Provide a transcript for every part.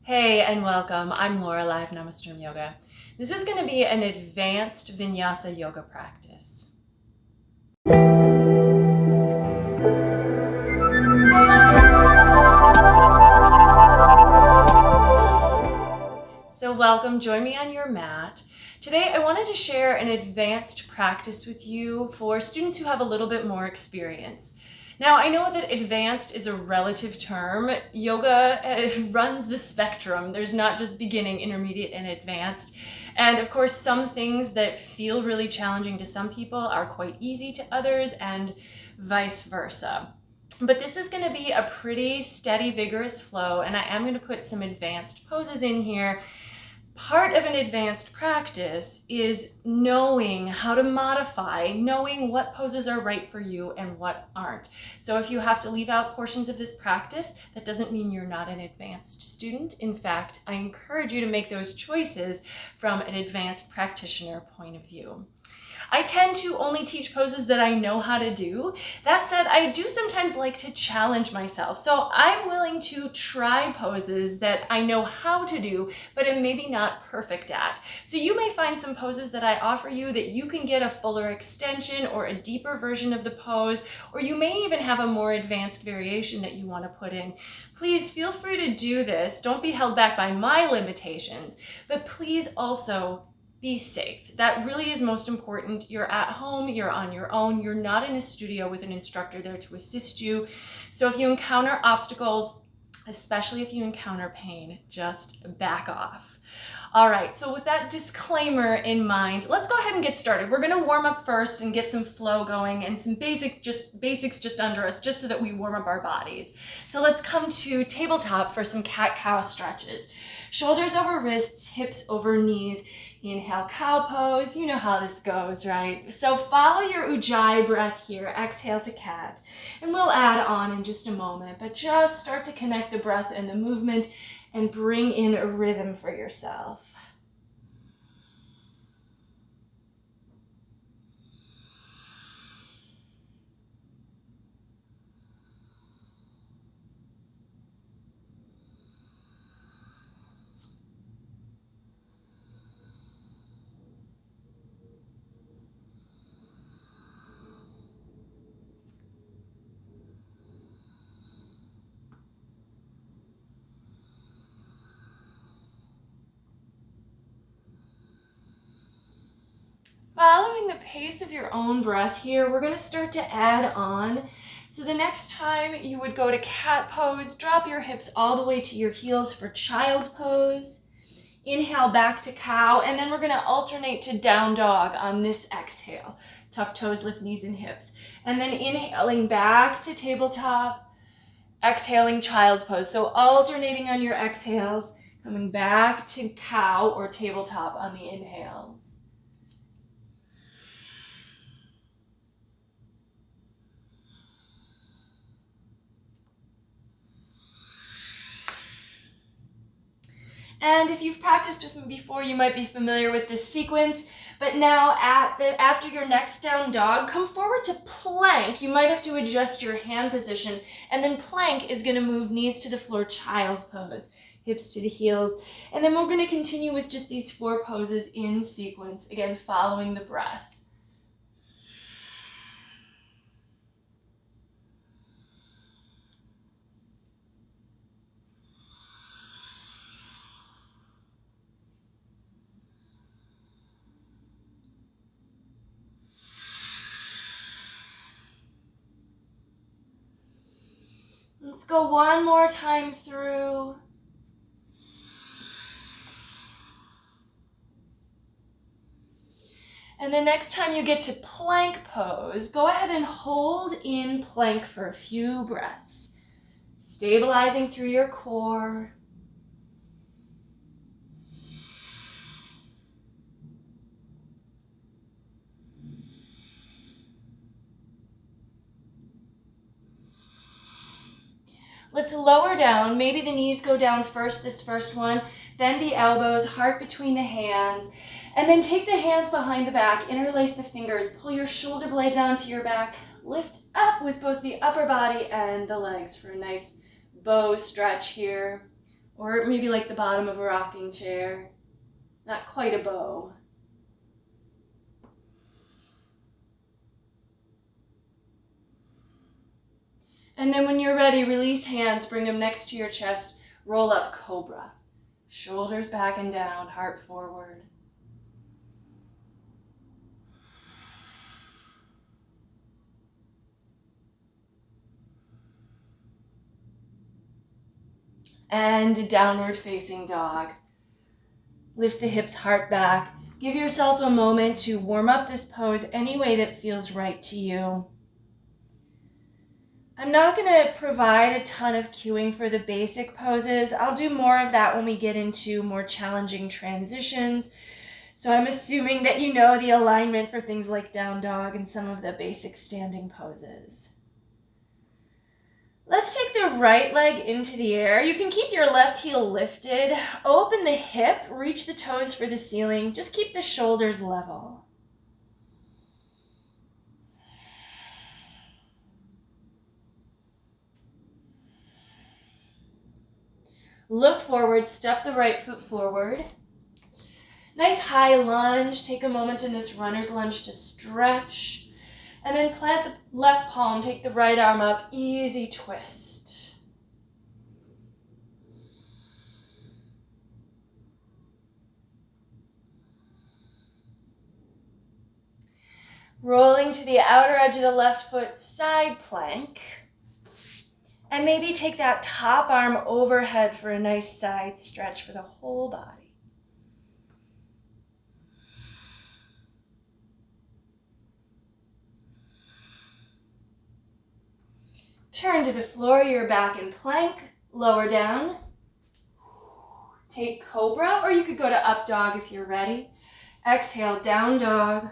Hey and welcome. I'm Laura, live Namasturm Yoga. This is going to be an advanced Vinyasa yoga practice. So welcome, join me on your mat. Today I wanted to share an advanced practice with you for students who have a little bit more experience. Now, I know that advanced is a relative term. Yoga runs the spectrum. There's not just beginning, intermediate, and advanced. And of course, some things that feel really challenging to some people are quite easy to others, and vice versa. But this is going to be a pretty steady, vigorous flow, and I am going to put some advanced poses in here. Part of an advanced practice is knowing how to modify, knowing what poses are right for you and what aren't. So if you have to leave out portions of this practice, that doesn't mean you're not an advanced student. In fact, I encourage you to make those choices from an advanced practitioner point of view. I tend to only teach poses that I know how to do. That said, I do sometimes like to challenge myself. So I'm willing to try poses that I know how to do, but am maybe not perfect at. So you may find some poses that I offer you that you can get a fuller extension or a deeper version of the pose, or you may even have a more advanced variation that you want to put in. Please feel free to do this. Don't be held back by my limitations, but please also be safe. That really is most important. You're at home, you're on your own, you're not in a studio with an instructor there to assist you. So if you encounter obstacles, especially if you encounter pain, just back off. All right, so with that disclaimer in mind, let's go ahead and get started. We're gonna warm up first and get some flow going and some basics just under us, just so that we warm up our bodies. So let's come to tabletop for some cat-cow stretches. Shoulders over wrists, hips over knees. Inhale, cow pose. You know how this goes, right? So follow your Ujjayi breath here. Exhale to cat. And we'll add on in just a moment, but just start to connect the breath and the movement and bring in a rhythm for yourself. Following the pace of your own breath here, we're going to start to add on. So the next time you would go to cat pose, drop your hips all the way to your heels for child's pose. Inhale back to cow, and then we're going to alternate to down dog on this exhale. Tuck toes, lift knees and hips. And then inhaling back to tabletop, exhaling child's pose. So alternating on your exhales, coming back to cow or tabletop on the inhales. And if you've practiced with me before, you might be familiar with this sequence. But now after your next down dog, come forward to plank. You might have to adjust your hand position. And then plank is going to move knees to the floor, child's pose, hips to the heels. And then we're going to continue with just these 4 poses in sequence, again, following the breath. Let's go one more time through. And the next time you get to plank pose, go ahead and hold in plank for a few breaths, stabilizing through your core. Let's lower down. Maybe the knees go down first, this first one. Bend the elbows, heart between the hands. And then take the hands behind the back, interlace the fingers, pull your shoulder blades onto your back, lift up with both the upper body and the legs for a nice bow stretch here. or maybe like the bottom of a rocking chair, not quite a bow. And then when you're ready, release hands, bring them next to your chest, roll up cobra. Shoulders back and down, heart forward. And downward facing dog. Lift the hips, heart back. Give yourself a moment to warm up this pose any way that feels right to you. I'm not going to provide a ton of cueing for the basic poses. I'll do more of that when we get into more challenging transitions. So I'm assuming that you know the alignment for things like down dog and some of the basic standing poses. Let's take the right leg into the air. You can keep your left heel lifted. Open the hip, reach the toes for the ceiling. Just keep the shoulders level. Look forward, step the right foot forward. Nice high lunge. Take a moment in this runner's lunge to stretch. And then plant the left palm, take the right arm up, easy twist. Rolling to the outer edge of the left foot, side plank. And maybe take that top arm overhead for a nice side stretch for the whole body. Turn to the floor, you're back in plank, lower down. Take cobra, or you could go to up dog if you're ready. Exhale, down dog.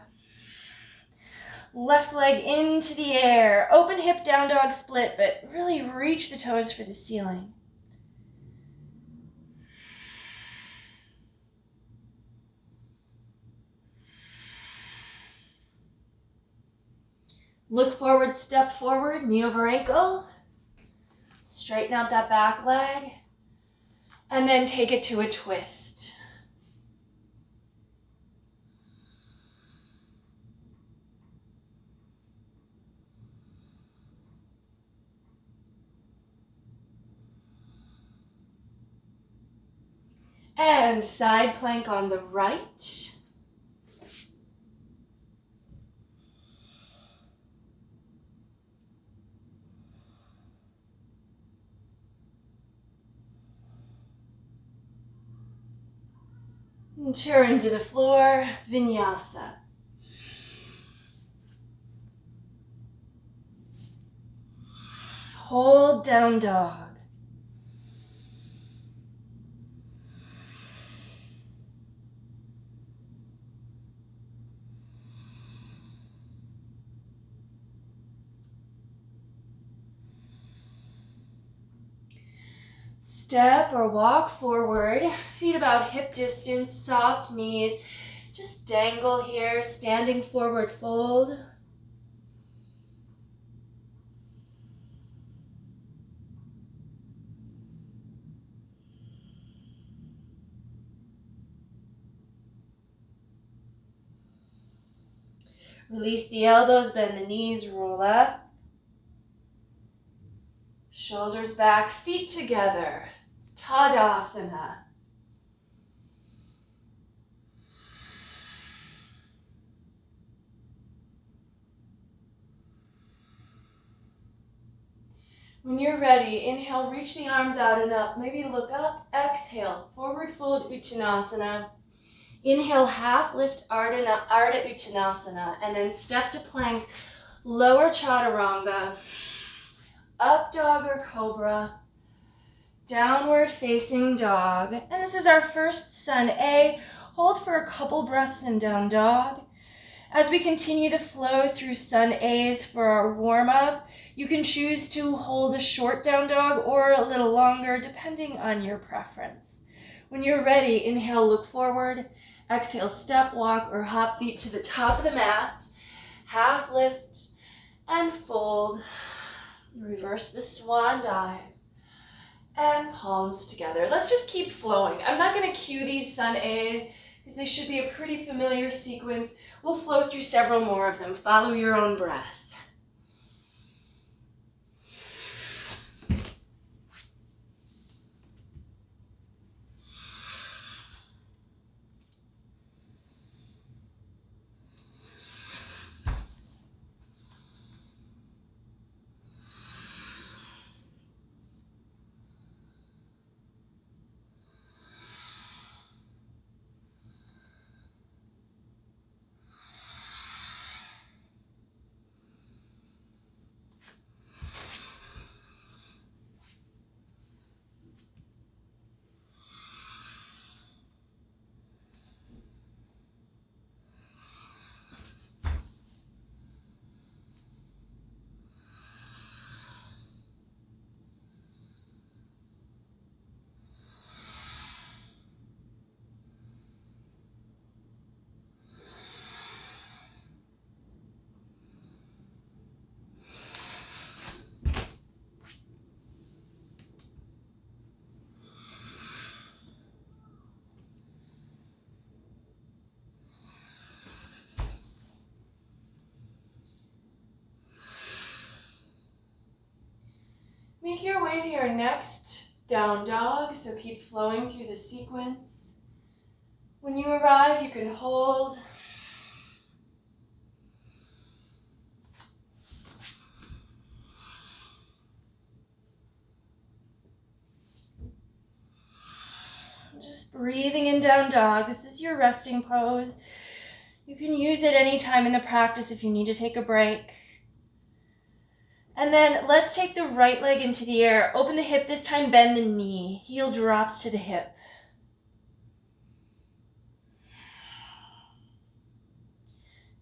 Left leg into the air. Open hip, down dog split, but really reach the toes for the ceiling. Look forward, step forward, knee over ankle. Straighten out that back leg. And then take it to a twist. And side plank on the right. And turn to the floor, Vinyasa. Hold down dog. Step or walk forward, feet about hip distance, soft knees. Just dangle here, standing forward fold. Release the elbows, bend the knees, roll up. Shoulders back, feet together. Tadasana. When you're ready, inhale, reach the arms out and up. Maybe look up, exhale, forward fold Uttanasana. Inhale, half lift Ardha Uttanasana, and then step to plank, lower chaturanga, up dog or cobra, downward facing dog. And this is our first sun A. Hold for a couple breaths in down dog. As we continue the flow through sun A's for our warm up, you can choose to hold a short down dog or a little longer, depending on your preference. When you're ready, inhale, look forward. Exhale, step, walk, or hop feet to the top of the mat. Half lift and fold. Reverse the swan dive. and palms together. Let's just keep flowing. I'm not going to cue these sun A's because they should be a pretty familiar sequence. We'll flow through several more of them. Follow your own breath. Make your way to your next down dog, so keep flowing through the sequence. When you arrive, you can hold. Just breathing in down dog. This is your resting pose. You can use it anytime in the practice if you need to take a break. And then let's take the right leg into the air. Open the hip, this time bend the knee. Heel drops to the hip.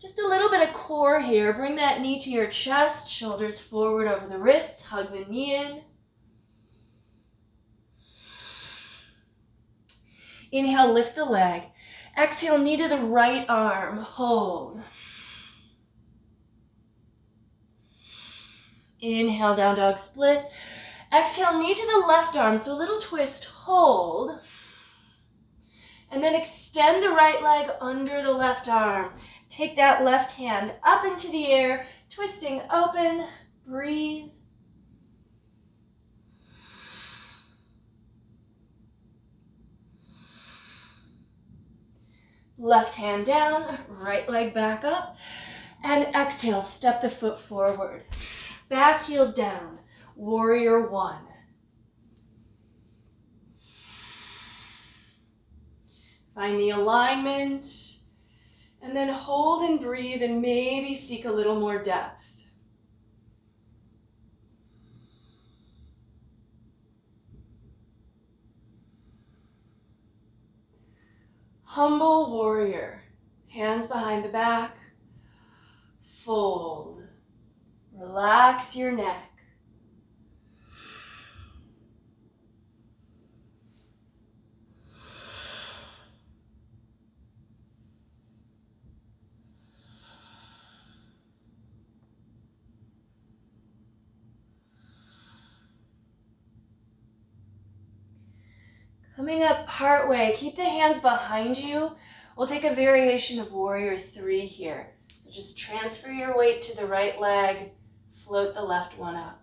Just a little bit of core here. Bring that knee to your chest, shoulders forward over the wrists, hug the knee in. Inhale, lift the leg. Exhale, knee to the right arm, hold. Inhale, down dog split. Exhale, knee to the left arm, so a little twist, hold. And then extend the right leg under the left arm. Take that left hand up into the air, twisting open, breathe. Left hand down, right leg back up, and exhale, step the foot forward. Back heel down, warrior one. Find the alignment, and then hold and breathe and maybe seek a little more depth. Humble warrior, hands behind the back, fold, relax your neck. Coming up partway, keep the hands behind you. We'll take a variation of warrior three here. So just transfer your weight to the right leg, float the left one up.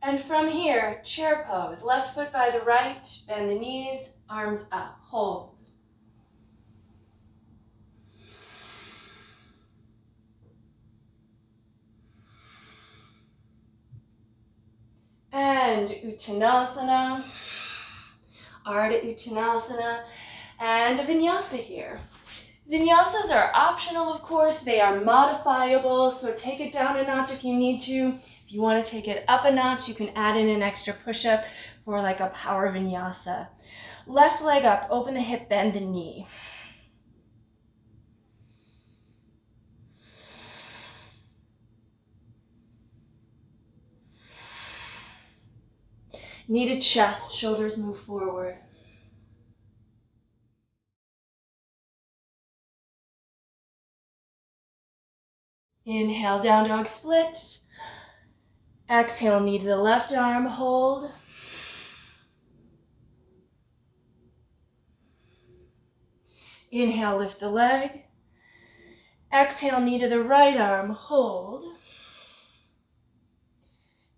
And from here, chair pose, left foot by the right, bend the knees, arms up, hold. And Uttanasana, Ardha Uttanasana, and a Vinyasa here. Vinyasas are optional, of course. They are modifiable, so take it down a notch if you need to. If you want to take it up a notch, you can add in an extra push-up for like a power vinyasa. Left leg up, open the hip, bend the knee. Knee to chest, shoulders move forward. Inhale, down dog split. Exhale, knee to the left arm, hold. Inhale, lift the leg. Exhale, knee to the right arm, hold.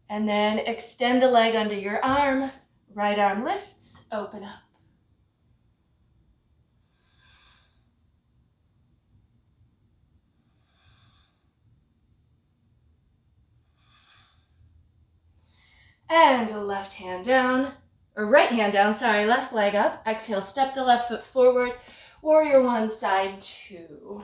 And then extend the leg under your arm. Right arm lifts, open up. And the left hand down, or right hand down, sorry, left leg up. Exhale, step the left foot forward. Warrior one, side two.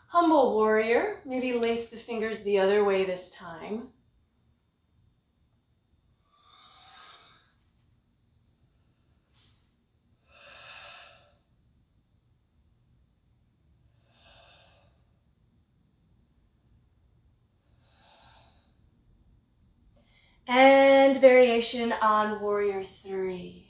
Humble warrior, maybe lace the fingers the other way this time. And variation on warrior three.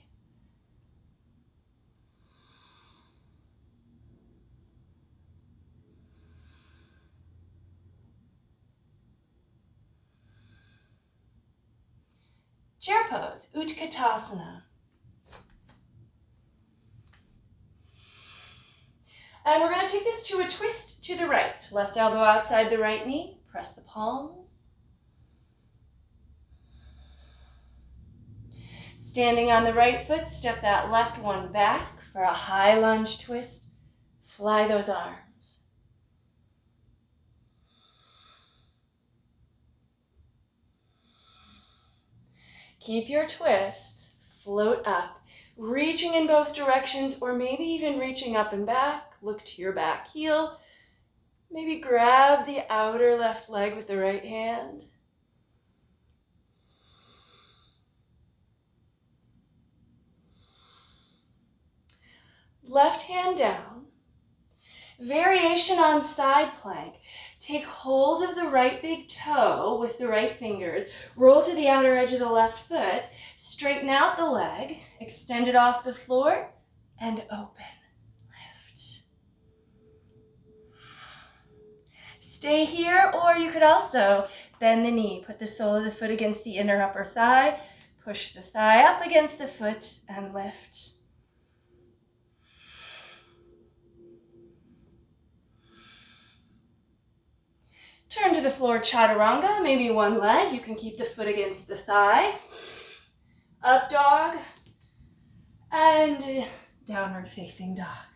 Chair pose, Utkatasana. And we're going to take this to a twist to the right. Left elbow outside the right knee. Press the palms. Standing on the right foot, step that left one back for a high lunge twist. Fly those arms. Keep your twist. Float up. Reaching in both directions, or maybe even reaching up and back. Look to your back heel. Maybe grab the outer left leg with the right hand. Left hand down. Variation on side plank. Take hold of the right big toe with the right fingers. Roll to the outer edge of the left foot. Straighten out the leg. Extend it off the floor and open. Lift. Stay here, or you could also bend the knee. Put the sole of the foot against the inner upper thigh. Push the thigh up against the foot and lift. Turn to the floor, chaturanga, maybe one leg. You can keep the foot against the thigh. Up dog and downward facing dog.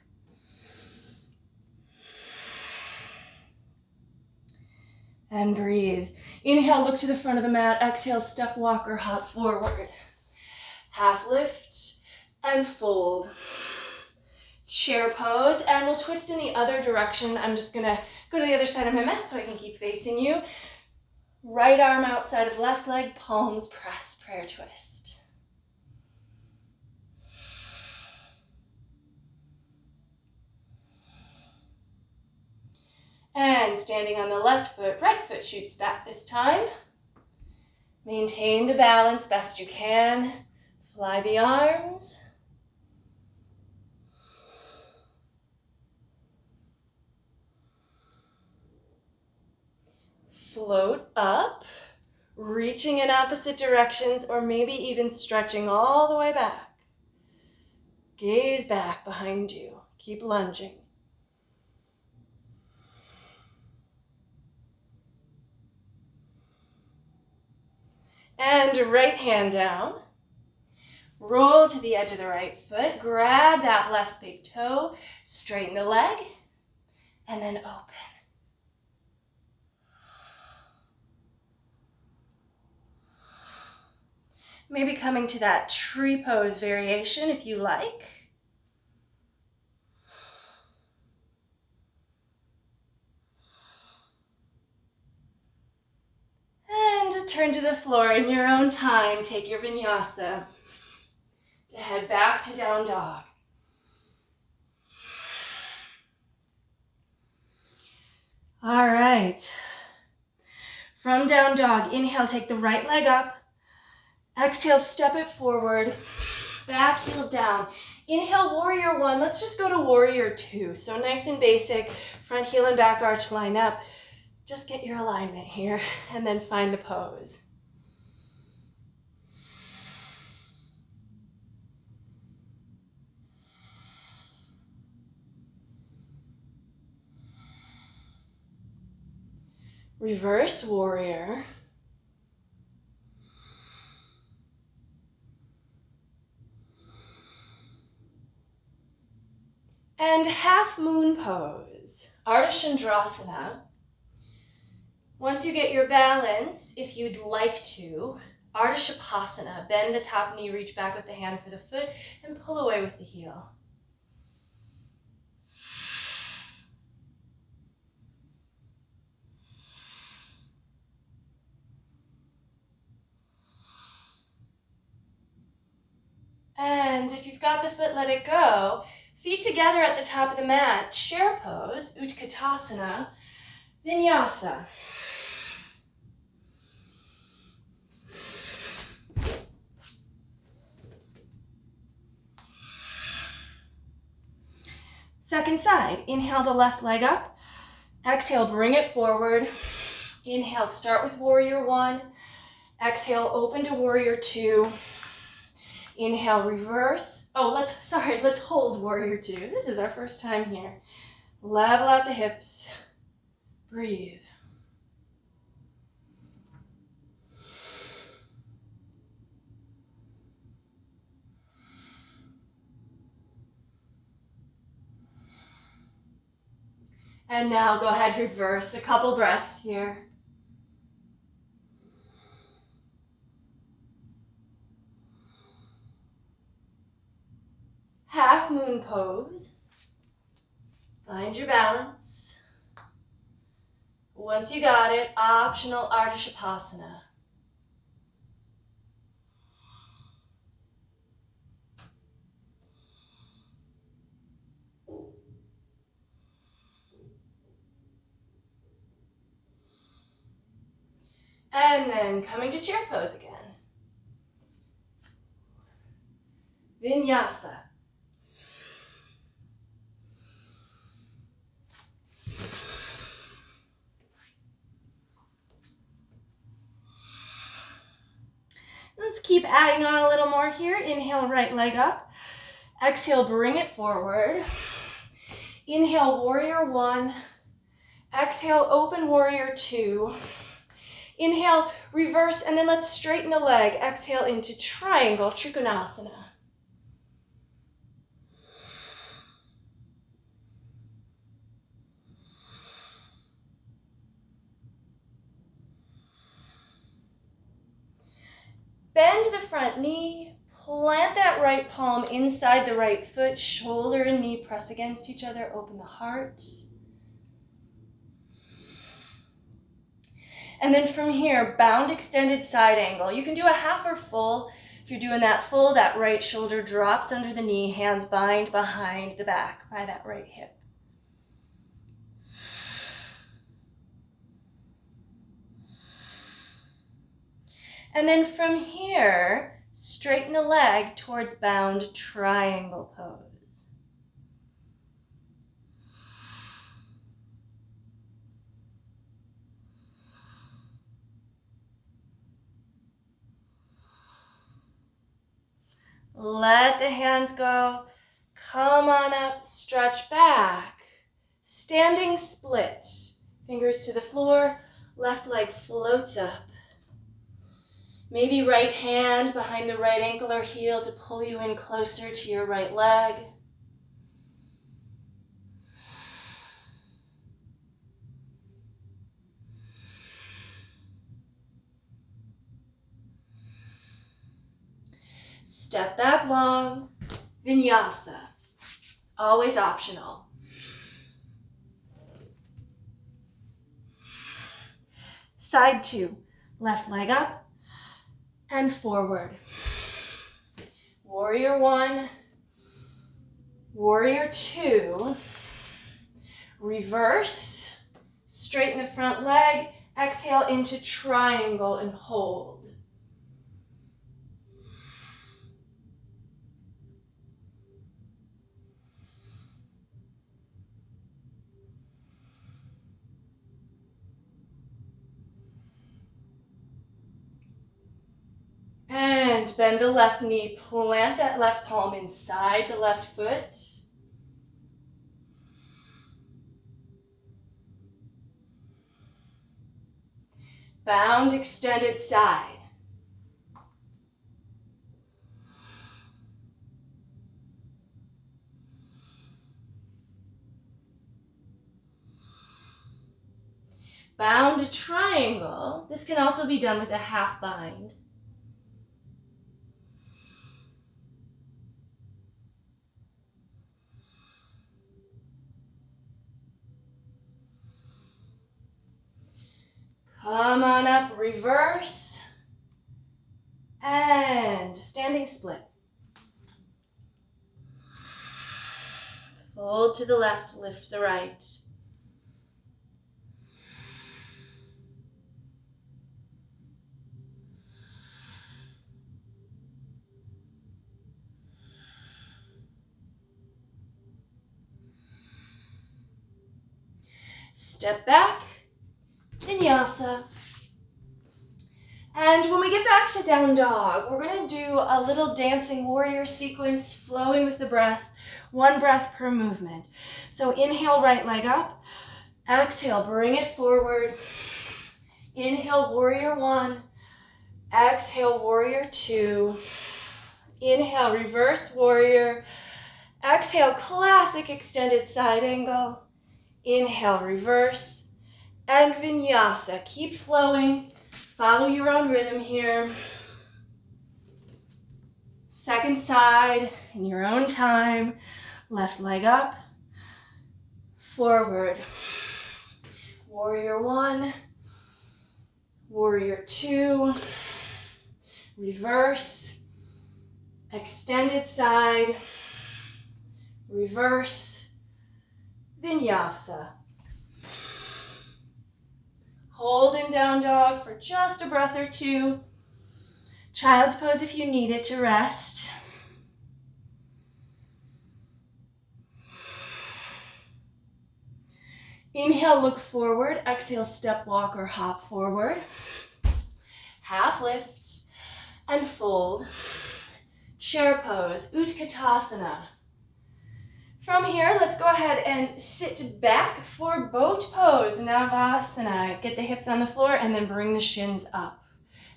And breathe. Inhale, look to the front of the mat. Exhale, step, walk, or hop forward. Half lift and fold. Chair pose, and we'll twist in the other direction. I'm just gonna go to the other side of my mat so I can keep facing you. Right arm outside of left leg, palms press, prayer twist. And standing on the left foot, right foot shoots back this time. Maintain the balance best you can. Fly the arms. Float up, reaching in opposite directions, or maybe even stretching all the way back. Gaze back behind you. Keep lunging. And right hand down. Roll to the edge of the right foot. Grab that left big toe. Straighten the leg. And then open. Maybe coming to that tree pose variation if you like. And turn to the floor in your own time. Take your vinyasa. Head back to down dog. All right. From down dog, inhale, take the right leg up. Exhale, step it forward. Back heel down. Inhale, warrior one. Let's just go to warrior two. So nice and basic. Front heel and back arch line up. Just get your alignment here and then find the pose. Reverse warrior. And half moon pose, Ardha Chandrasana. Once you get your balance, if you'd like to, Ardha Shavasana, bend the top knee, reach back with the hand for the foot, and pull away with the heel. And if you've got the foot, let it go. Feet together at the top of the mat, chair pose, Utkatasana, Vinyasa. Second side, inhale the left leg up. Exhale, bring it forward. Inhale, start with warrior one. Exhale, open to warrior two. Inhale, reverse. Let's hold warrior two. This is our first time here. Level out the hips. Breathe. And now go ahead, reverse. A couple breaths here. Half moon pose. Find your balance. Once you got it, optional Ardha Shavasana. And then coming to chair pose again. Vinyasa. Let's keep adding on a little more here. Inhale, right leg up. Exhale, bring it forward. Inhale, warrior one. Exhale, open warrior two. Inhale, reverse, and then let's straighten the leg. Exhale into triangle, Trikonasana. Bend the front knee, plant that right palm inside the right foot, shoulder and knee press against each other, open the heart. And then from here, bound extended side angle. You can do a half or full. If you're doing that full, that right shoulder drops under the knee, hands bind behind the back by that right hip. And then from here, straighten the leg towards bound triangle pose. Let the hands go. Come on up, stretch back. Standing split. Fingers to the floor, left leg floats up. Maybe right hand behind the right ankle or heel to pull you in closer to your right leg. Step back long, Vinyasa, always optional. Side two, left leg up and forward. Warrior one, warrior two, reverse, Straighten the front leg. Exhale into triangle and hold. And bend the left knee, plant that left palm inside the left foot. Bound, extended side. Bound triangle. This can also be done with a half bind. Come on up, reverse. And standing splits. Fold to the left, lift the right. Step back, Vinyasa. And when we get back to down dog, we're going to do a little dancing warrior sequence, flowing with the breath, one breath per movement. So inhale, right leg up. Exhale, bring it forward. Inhale, warrior one. Exhale, warrior two. Inhale, reverse warrior. Exhale, classic extended side angle. Inhale, reverse. And Vinyasa. Keep flowing. Follow your own rhythm here. Second side in your own time. Left leg up. Forward. Warrior one. Warrior two. Reverse. Extended side. Reverse. Vinyasa. Hold in down dog for just a breath or two. Child's pose if you need it to rest. Inhale, look forward. Exhale, step, walk, or hop forward. Half lift and fold. Chair pose, Utkatasana. From here, let's go ahead and sit back for boat pose, Navasana. Get the hips on the floor and then bring the shins up.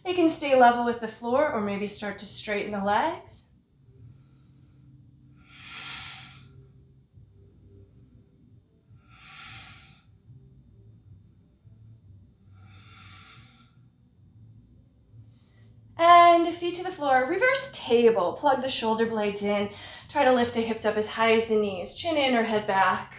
They can stay level with the floor or maybe start to straighten the legs. And feet to the floor, reverse table. Plug the shoulder blades in. Try to lift the hips up as high as the knees. Chin in or head back.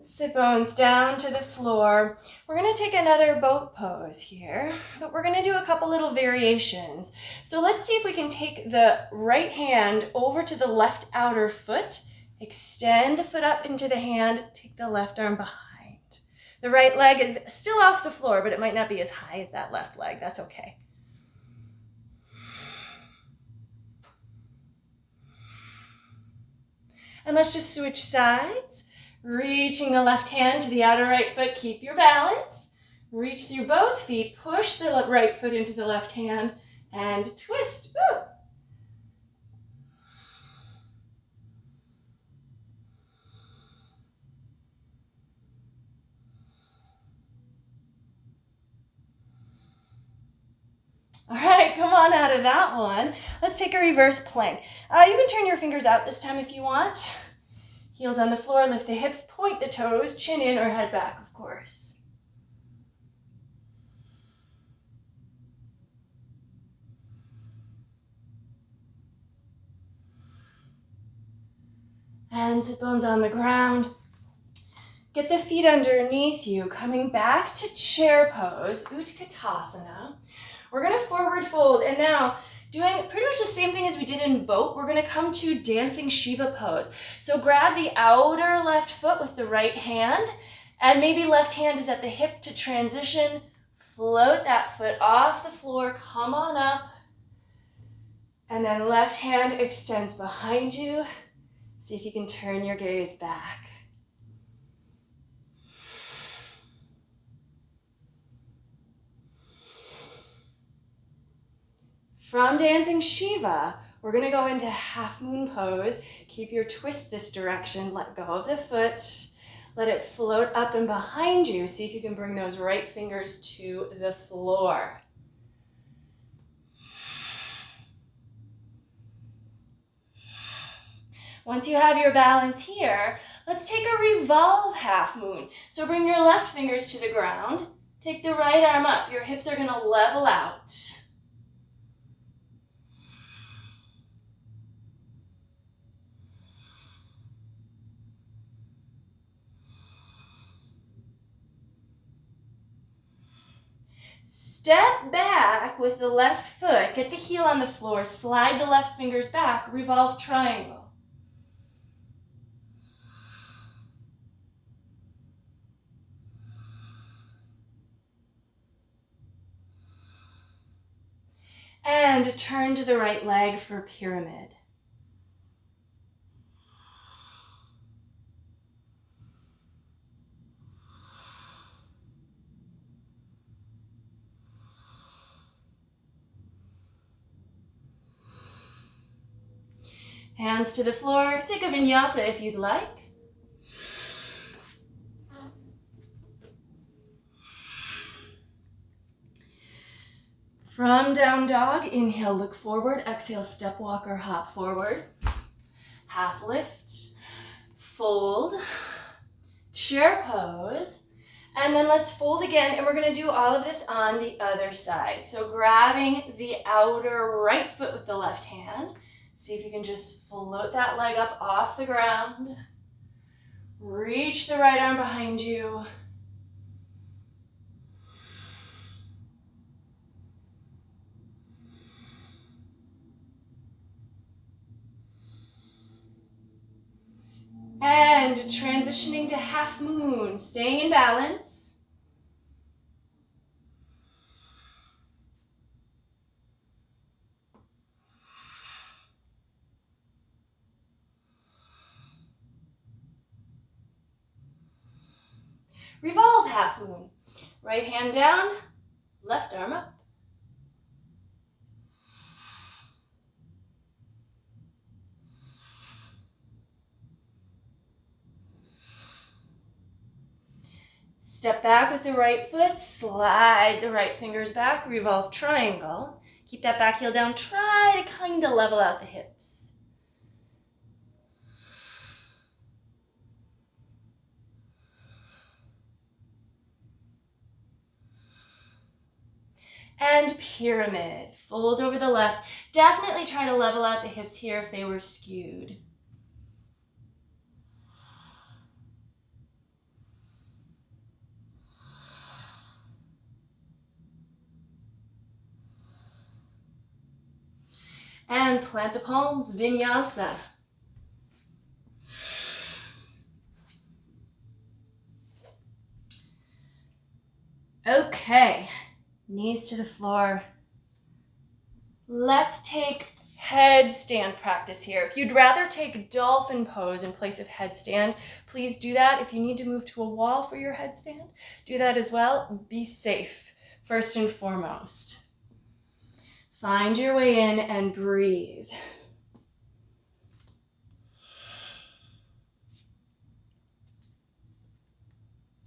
Sit bones down to the floor. We're going to take another boat pose here, but we're going to do a couple little variations. So let's see if we can take the right hand over to the left outer foot, extend the foot up into the hand, take the left arm behind. The right leg is still off the floor, but it might not be as high as that left leg. That's okay. And let's just switch sides. Reaching the left hand to the outer right foot, keep your balance. Reach through both feet, push the right foot into the left hand, and twist. Woo. All right, come on out of that one. Let's take a reverse plank. You can turn your fingers out this time if you want. Heels on the floor, lift the hips, point the toes, chin in or head back, of course. And sit bones on the ground. Get the feet underneath you, coming back to chair pose, Utkatasana. We're gonna forward fold, and now doing pretty much the same thing as we did in boat, we're gonna come to dancing Shiva pose. So grab the outer left foot with the right hand, and maybe left hand is at the hip to transition. Float that foot off the floor, come on up. And then left hand extends behind you. See if you can turn your gaze back. From dancing Shiva, we're gonna go into half moon pose. Keep your twist this direction, let go of the foot. Let it float up and behind you. See if you can bring those right fingers to the floor. Once you have your balance here, let's take a revolve half moon. So bring your left fingers to the ground. Take the right arm up. Your hips are gonna level out. Step back with the left foot. Get the heel on the floor. Slide the left fingers back. Revolve triangle. And turn to the right leg for pyramid. Hands to the floor. Take a vinyasa if you'd like. From down dog, inhale, look forward. Exhale, step walk or hop forward. Half lift, fold, chair pose. And then let's fold again, and we're gonna do all of this on the other side. So grabbing the outer right foot with the left hand. See if you can just float that leg up off the ground. Reach the right arm behind you. And transitioning to half moon, staying in balance. Revolve half moon. Right hand down, left arm up. Step back with the right foot, slide the right fingers back, revolve triangle. Keep that back heel down, try to kind of level out the hips. And pyramid, fold over the left. Definitely try to level out the hips here if they were skewed. And plant the palms, vinyasa. Okay, knees to the floor. Let's take headstand practice here. If you'd rather take dolphin pose in place of headstand, please do that. If you need to move to a wall for your headstand, do that as well. Be safe, first and foremost. Find your way in and breathe.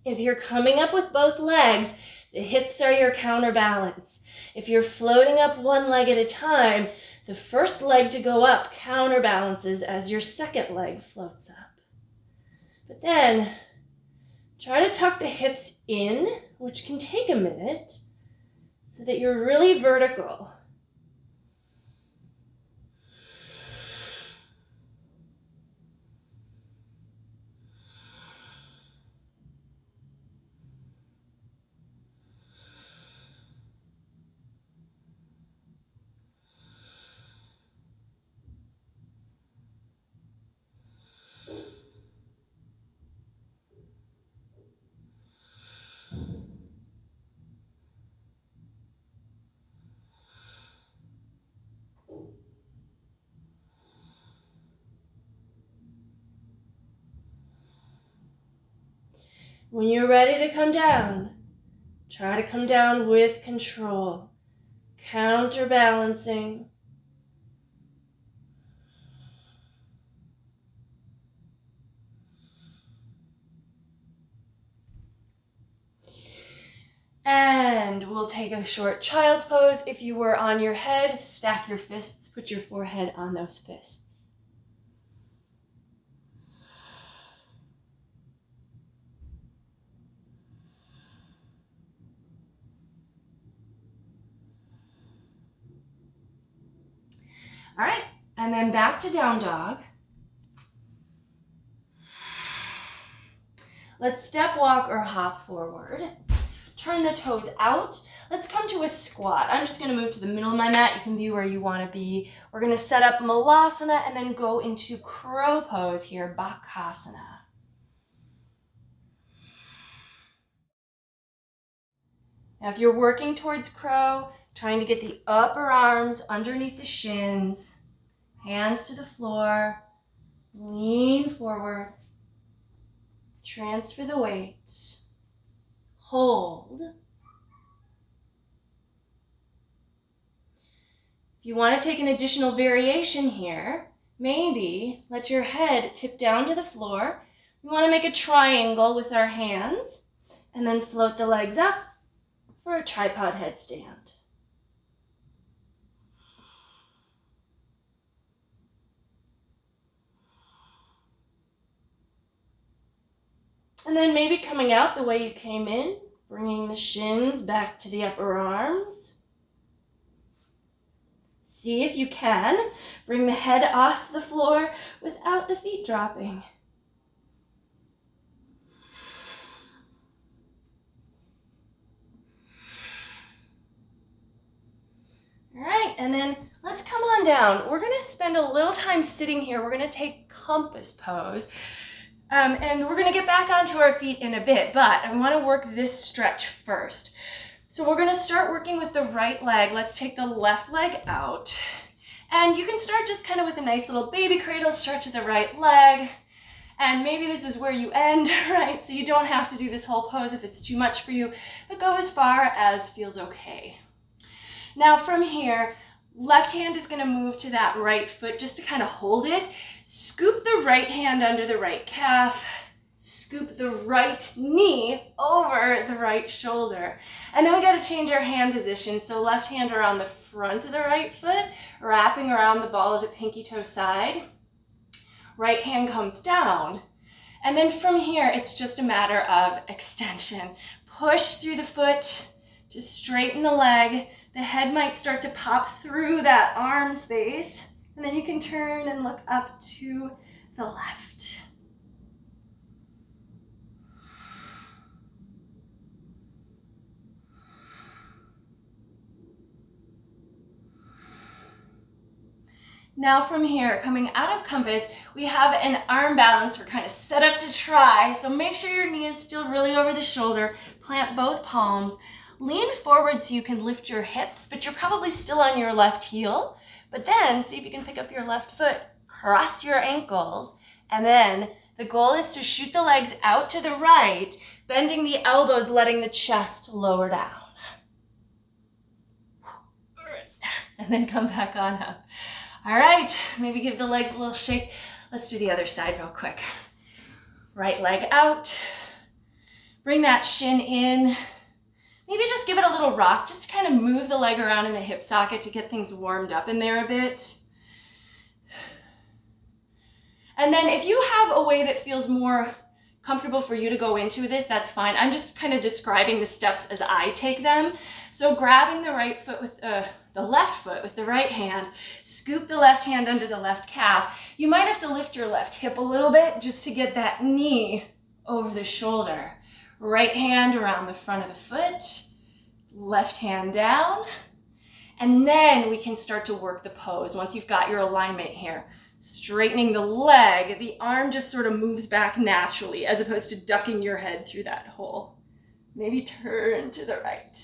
If you're coming up with both legs, the hips are your counterbalance. If you're floating up one leg at a time, the first leg to go up counterbalances as your second leg floats up. But then, try to tuck the hips in, which can take a minute, so that you're really vertical. When you're ready to come down, try to come down with control, counterbalancing. And we'll take a short child's pose. If you were on your head, stack your fists, put your forehead on those fists. All right, and then back to down dog. Let's step walk or hop forward. Turn the toes out. Let's come to a squat. I'm just gonna move to the middle of my mat. You can be where you wanna be. We're gonna set up Malasana and then go into crow pose here, Bakasana. Now if you're working towards crow, trying to get the upper arms underneath the shins, hands to the floor, lean forward, transfer the weight, hold. If you want to take an additional variation here, maybe let your head tip down to the floor. We want to make a triangle with our hands and then float the legs up for a tripod headstand. And then maybe coming out the way you came in, bringing the shins back to the upper arms. See if you can bring the head off the floor without the feet dropping. All right, and then let's come on down. We're gonna spend a little time sitting here. We're gonna take compass pose. And we're gonna get back onto our feet in a bit, but I wanna work this stretch first. So we're gonna start working with the right leg. Let's take the left leg out. And you can start just kind of with a nice little baby cradle stretch of the right leg. And maybe this is where you end, right? So you don't have to do this whole pose if it's too much for you, but go as far as feels okay. Now from here, left hand is gonna move to that right foot just to kind of hold it. Scoop the right hand under the right calf. Scoop the right knee over the right shoulder. And then we gotta change our hand position. So left hand around the front of the right foot, wrapping around the ball of the pinky toe side. Right hand comes down. And then from here, it's just a matter of extension. Push through the foot to straighten the leg. The head might start to pop through that arm space. And then you can turn and look up to the left. Now from here, coming out of compass, we have an arm balance. We're kind of set up to try. So make sure your knee is still really over the shoulder. Plant both palms. Lean forward so you can lift your hips, but you're probably still on your left heel. But then see if you can pick up your left foot, cross your ankles, and then the goal is to shoot the legs out to the right, bending the elbows, letting the chest lower down. And then come back on up. All right, maybe give the legs a little shake. Let's do the other side real quick. Right leg out. Bring that shin in. Maybe just give it a little rock, just to kind of move the leg around in the hip socket to get things warmed up in there a bit. And then if you have a way that feels more comfortable for you to go into this, that's fine. I'm just kind of describing the steps as I take them. So grabbing the right foot with the left foot with the right hand, scoop the left hand under the left calf. You might have to lift your left hip a little bit just to get that knee over the shoulder. Right hand around the front of the foot, left hand down, and then we can start to work the pose once you've got your alignment here. Straightening the leg, the arm just sort of moves back naturally as opposed to ducking your head through that hole. Maybe turn to the right.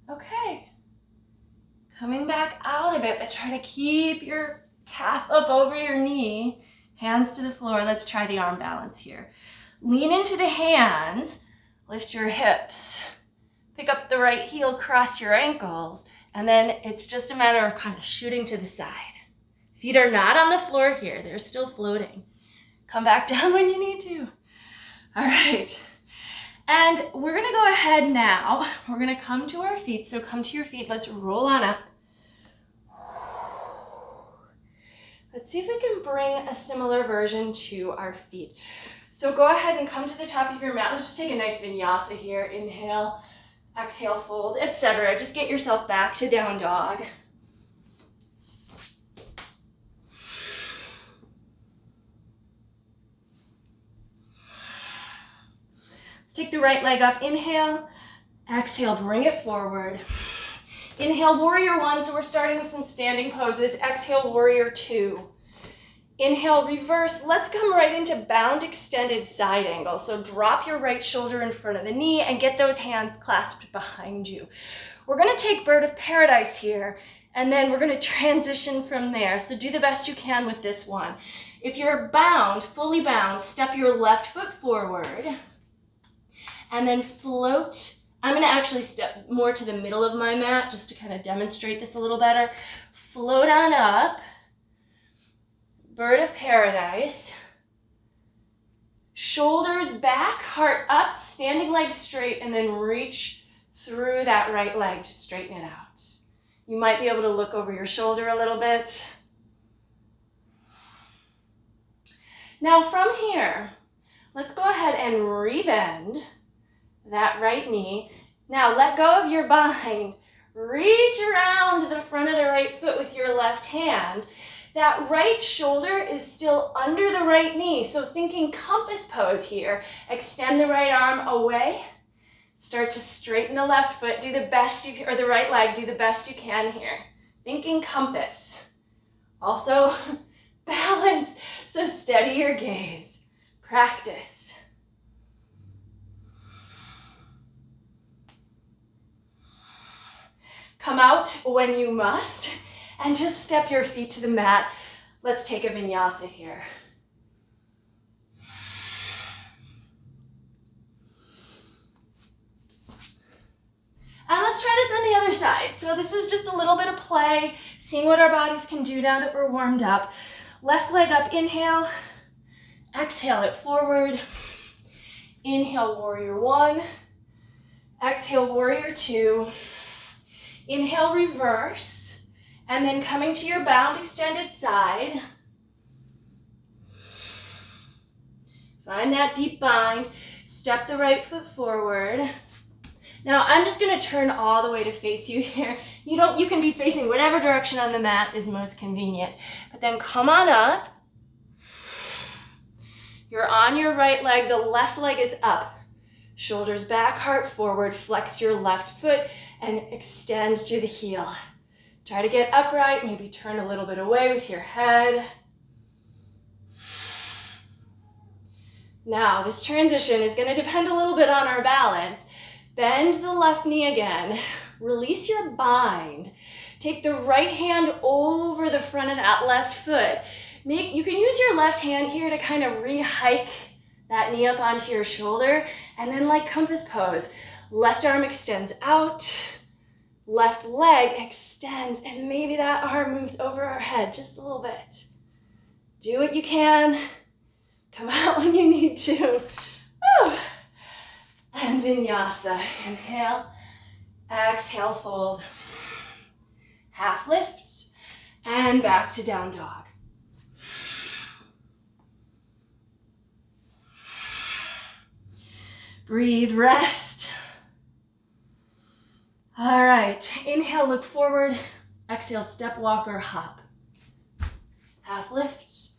Okay. Coming back out of it, but try to keep your calf up over your knee, hands to the floor. Let's try the arm balance here. Lean into the hands, lift your hips, pick up the right heel, cross your ankles, and then it's just a matter of kind of shooting to the side. Feet are not on the floor here, they're still floating. Come back down when you need to. All right. And we're gonna go ahead now. We're gonna come to our feet. So come to your feet. Let's roll on up. Let's see if we can bring a similar version to our feet. So go ahead and come to the top of your mat. Let's just take a nice vinyasa here. Inhale, exhale, fold, etc. Just get yourself back to down dog. Take the right leg up, inhale, exhale, bring it forward. Inhale, warrior one, so we're starting with some standing poses. Exhale, warrior two. Inhale, reverse. Let's come right into bound extended side angle. So drop your right shoulder in front of the knee and get those hands clasped behind you. We're gonna take bird of paradise here, and then we're gonna transition from there. So do the best you can with this one. If you're bound, fully bound, step your left foot forward, and then float. I'm gonna actually step more to the middle of my mat just to kind of demonstrate this a little better. Float on up, bird of paradise. Shoulders back, heart up, standing leg straight, and then reach through that right leg to straighten it out. You might be able to look over your shoulder a little bit. Now from here, let's go ahead and rebend that right knee. Now let go of your bind. Reach around the front of the right foot with your left hand. That right shoulder is still under the right knee. So thinking compass pose here. Extend the right arm away. Start to straighten the left foot. Do the best you can, or the right leg. Do the best you can here. Thinking compass. Also balance. So steady your gaze. Practice. Come out when you must, and just step your feet to the mat. Let's take a vinyasa here. And let's try this on the other side. So this is just a little bit of play, seeing what our bodies can do now that we're warmed up. Left leg up, inhale. Exhale it forward. Inhale, warrior one. Exhale, warrior two. Inhale, reverse, and then coming to your bound extended side. Find that deep bind. Step the right foot forward. Now I'm just gonna turn all the way to face you here. You can be facing whatever direction on the mat is most convenient. But then come on up. You're on your right leg, the left leg is up. Shoulders back, heart forward, flex your left foot and extend through the heel. Try to get upright, maybe turn a little bit away with your head. Now, this transition is going to depend a little bit on our balance. Bend the left knee again. Release your bind. Take the right hand over the front of that left foot. You can use your left hand here to kind of re-hike that knee up onto your shoulder, and then like compass pose, left arm extends out, left leg extends, and maybe that arm moves over our head just a little bit. Do what you can, come out when you need to. Woo. And vinyasa, inhale, exhale, fold, half lift, and back to down dog. Breathe, rest. All right, inhale, look forward. Exhale, step, walk, or hop. Half lift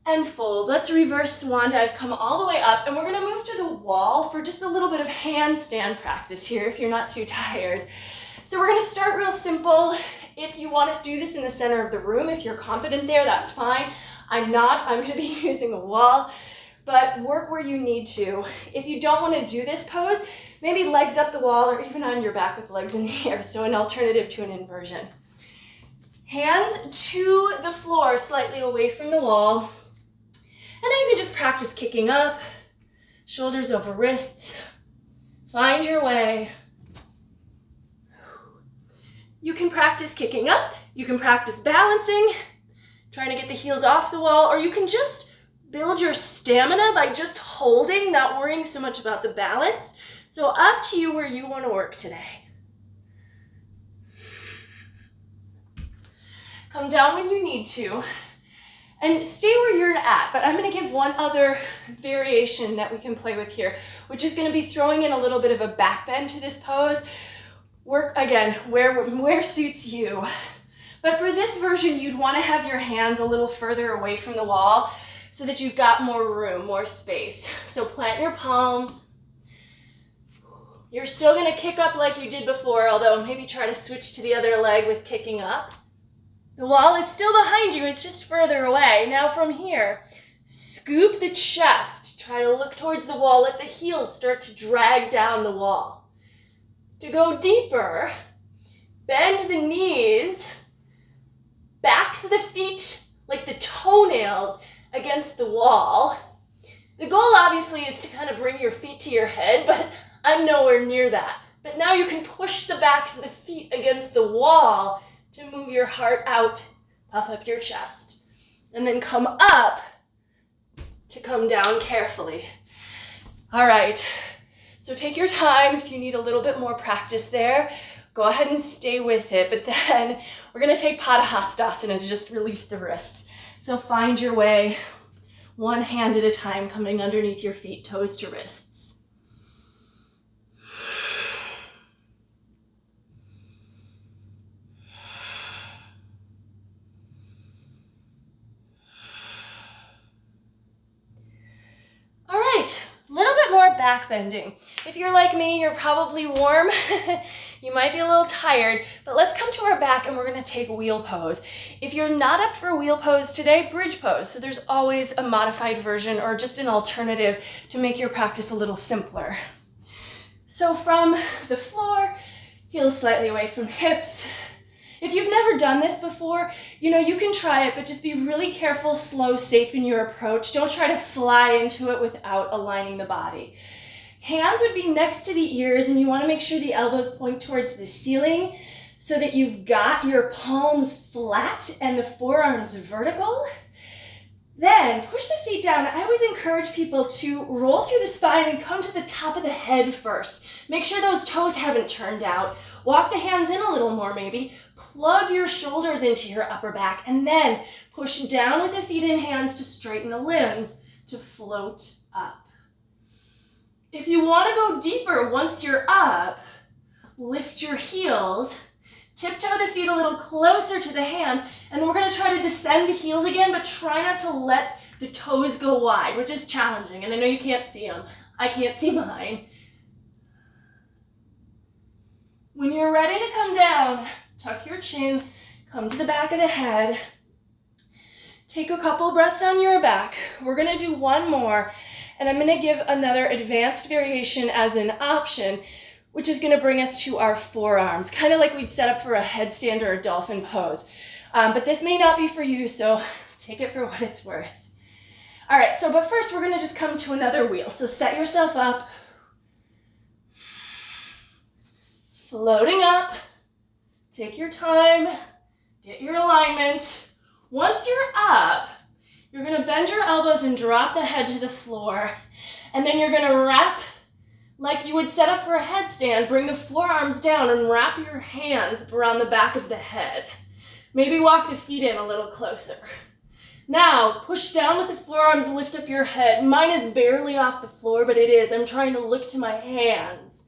and fold. Let's reverse swan dive, come all the way up, and we're gonna move to the wall for just a little bit of handstand practice here if you're not too tired. So we're gonna start real simple. If you want to do this in the center of the room, if you're confident there, that's fine. I'm not, I'm gonna be using a wall. But work where you need to. If you don't want to do this pose, Maybe legs up the wall or even on your back with legs in the air, so an alternative to an inversion. Hands to the floor, slightly away from the wall. And then you can just practice kicking up, shoulders over wrists. Find your way. You can practice kicking up, you can practice balancing, trying to get the heels off the wall, or you can just build your stamina by just holding, not worrying so much about the balance. So up to you where you want to work today. Come down when you need to, and stay where you're at, but I'm going to give one other variation that we can play with here, which is going to be throwing in a little bit of a back bend to this pose. Work, again, where suits you. But for this version, you'd want to have your hands a little further away from the wall so that you've got more room, more space. So plant your palms. You're still going to kick up like you did before, although maybe try to switch to the other leg with kicking up. The wall is still behind you, it's just further away. Now from here, scoop the chest. Try to look towards the wall, let the heels start to drag down the wall. To go deeper, bend the knees, backs of the feet like the toenails against the wall. The goal obviously is to kind of bring your feet to your head, but I'm nowhere near that. But now you can push the backs of the feet against the wall to move your heart out, puff up your chest, and then come up to come down carefully. All right, so take your time. If you need a little bit more practice there, go ahead and stay with it, but then we're gonna take Padahastasana to just release the wrists. So find your way, one hand at a time, coming underneath your feet, toes to wrists. All right, a little bit more back bending. If you're like me, you're probably warm. You might be a little tired, but let's come to our back and we're gonna take wheel pose. If you're not up for wheel pose today, bridge pose. So there's always a modified version or just an alternative to make your practice a little simpler. So from the floor, heels slightly away from hips. If you've never done this before, you can try it, but just be really careful, slow, safe in your approach. Don't try to fly into it without aligning the body. Hands would be next to the ears, and you want to make sure the elbows point towards the ceiling so that you've got your palms flat and the forearms vertical. Then push the feet down. I always encourage people to roll through the spine and come to the top of the head first. Make sure those toes haven't turned out. Walk the hands in a little more maybe. Plug your shoulders into your upper back and then push down with the feet and hands to straighten the limbs to float up. If you want to go deeper once you're up, lift your heels, tiptoe the feet a little closer to the hands, and we're going to try to descend the heels again, but try not to let the toes go wide, which is challenging. And I know you can't see them. I can't see mine. When you're ready to come down, tuck your chin, come to the back of the head. Take a couple breaths on your back. We're going to do one more, and I'm going to give another advanced variation as an option, which is going to bring us to our forearms, kind of like we'd set up for a headstand or a dolphin pose. But this may not be for you, so take it for what it's worth. All right, but first we're going to just come to another wheel. So set yourself up, floating up. Take your time, get your alignment. Once you're up, you're going to bend your elbows and drop the head to the floor, and then you're going to wrap like you would set up for a headstand. Bring the forearms down and wrap your hands around the back of the head. Maybe walk the feet in a little closer. Now, push down with the forearms, lift up your head. Mine is barely off the floor, but it is. I'm trying to look to my hands.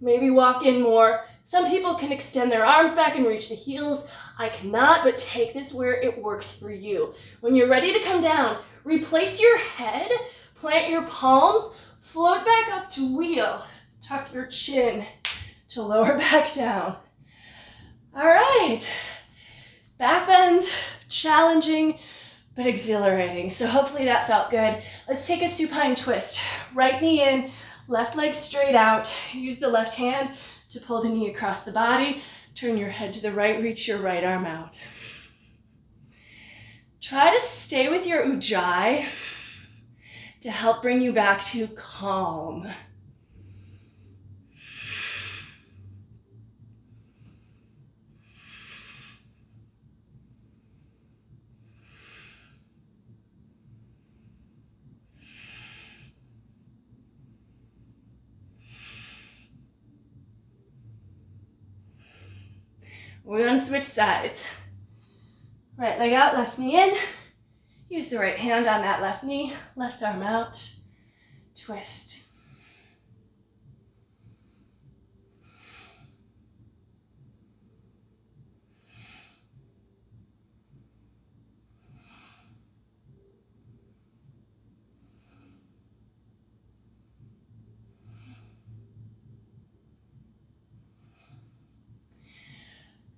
Maybe walk in more. Some people can extend their arms back and reach the heels. I cannot, but take this where it works for you. When you're ready to come down, replace your head, plant your palms, float back up to wheel. Tuck your chin to lower back down. All right. Back bends, challenging, but exhilarating. So hopefully that felt good. Let's take a supine twist. Right knee in, Left leg straight out. Use the left hand to pull the knee across the body. Turn your head to the right, reach your right arm out. Try to stay with your ujjayi to help bring you back to calm. We're going to switch sides. Right leg out, left knee in. Use the right hand on that left knee, left arm out. Twist.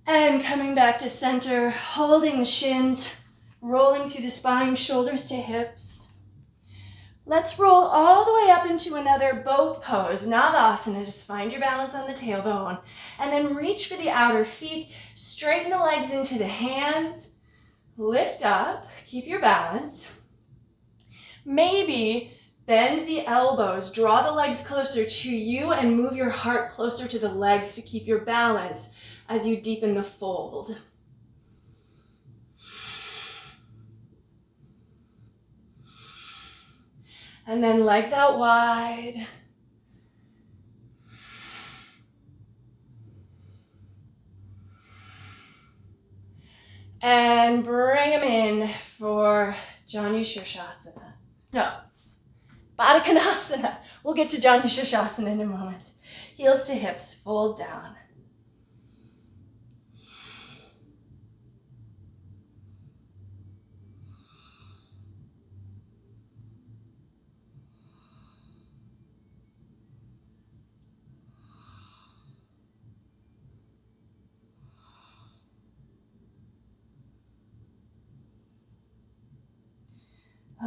And coming back to center, holding the shins, rolling through the spine, shoulders to hips. Let's roll all the way up into another boat pose, Navasana. Just find your balance on the tailbone. And then reach for the outer feet, straighten the legs into the hands, lift up, keep your balance. Maybe bend the elbows, draw the legs closer to you and move your heart closer to the legs to keep your balance as you deepen the fold. And then legs out wide. And bring them in for Janu Shirshasana. No, Baddha Konasana. We'll get to Janu Shirshasana in a moment. Heels to hips, fold down.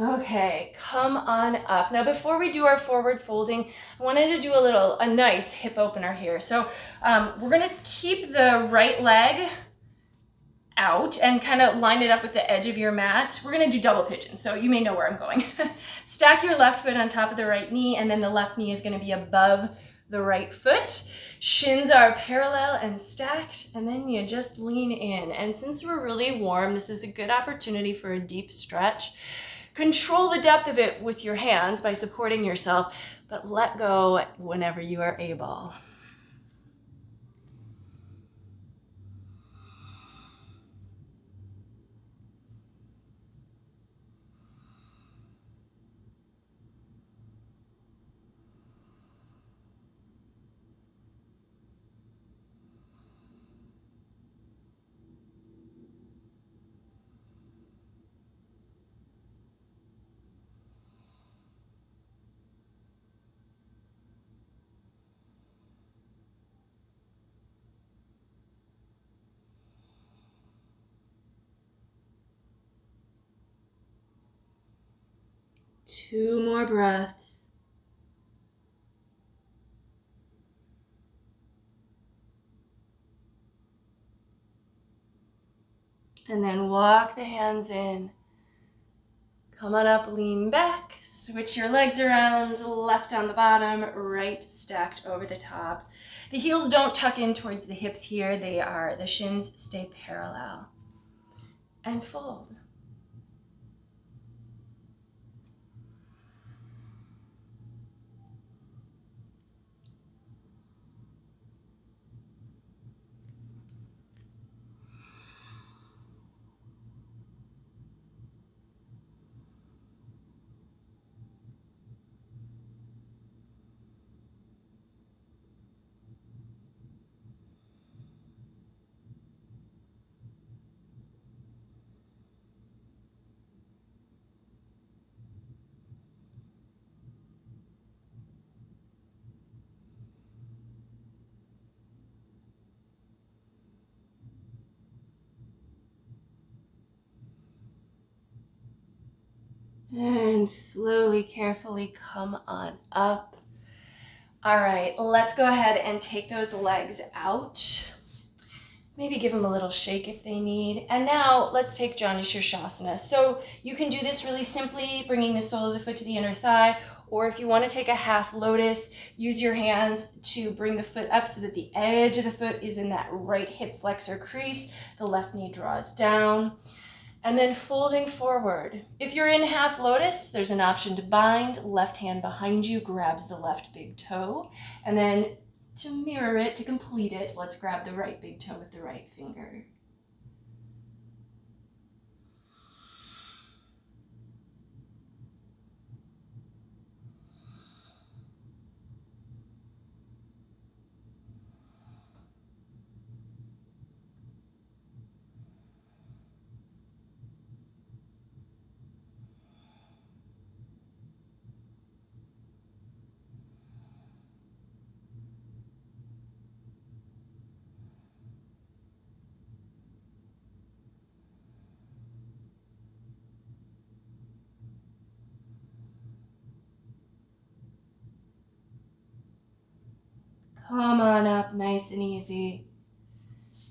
Okay, come on up. Now before we do our forward folding, I wanted to do a nice hip opener here. So we're gonna keep the right leg out and kind of line it up with the edge of your mat. We're gonna do double pigeon, so you may know where I'm going. Stack your left foot on top of the right knee, and then the left knee is gonna be above the right foot. Shins are parallel and stacked, and then you just lean in. And since we're really warm, this is a good opportunity for a deep stretch. Control the depth of it with your hands by supporting yourself, but let go whenever you are able. Two more breaths. And then walk the hands in. Come on up, lean back. Switch your legs around, left on the bottom, right stacked over the top. The heels don't tuck in towards the hips here. The shins stay parallel. And fold. And slowly, carefully come on up. All right, let's go ahead and take those legs out. Maybe give them a little shake if they need. And now let's take Jani Shirshasana. So you can do this really simply, bringing the sole of the foot to the inner thigh, or if you want to take a half lotus, use your hands to bring the foot up so that the edge of the foot is in that right hip flexor crease. The left knee draws down. And then folding forward. If you're in half lotus, there's an option to bind. Left hand behind you grabs the left big toe. And then to mirror it, to complete it, let's grab the right big toe with the right finger. Come on up, nice and easy.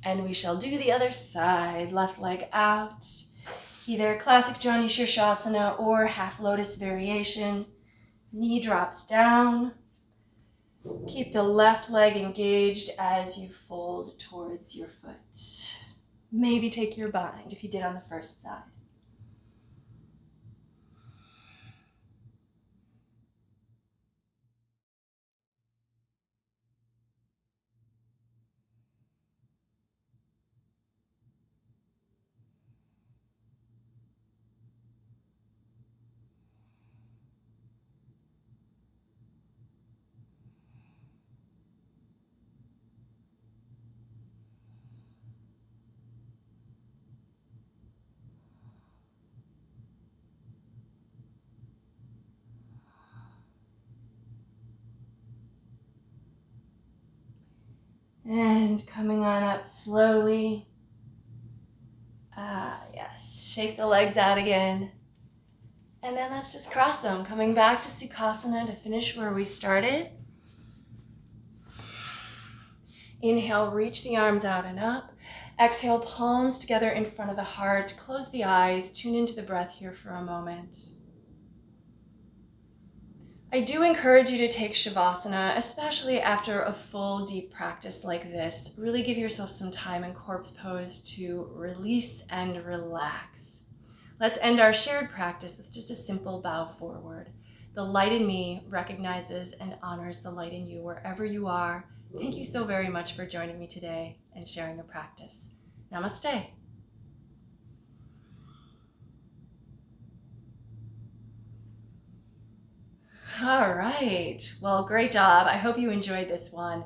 And we shall do the other side. Left leg out. Either classic Jani Shirshasana or half lotus variation. Knee drops down. Keep the left leg engaged as you fold towards your foot. Maybe take your bind if you did on the first side. And coming on up slowly. Yes. Shake the legs out again. And then let's just cross them. Coming back to Sukhasana to finish where we started. Inhale, reach the arms out and up. Exhale, palms together in front of the heart. Close the eyes. Tune into the breath here for a moment. I do encourage you to take Shavasana, especially after a full deep practice like this. Really give yourself some time in corpse pose to release and relax. Let's end our shared practice with just a simple bow forward. The light in me recognizes and honors the light in you wherever you are. Thank you so very much for joining me today and sharing the practice. Namaste. All right, well, great job. I hope you enjoyed this one.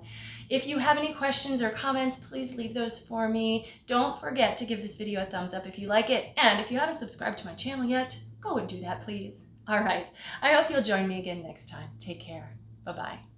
If you have any questions or comments, please leave those for me. Don't forget to give this video a thumbs up if you like it. And if you haven't subscribed to my channel yet, go and do that, please. All right, I hope you'll join me again next time. Take care. Bye-bye.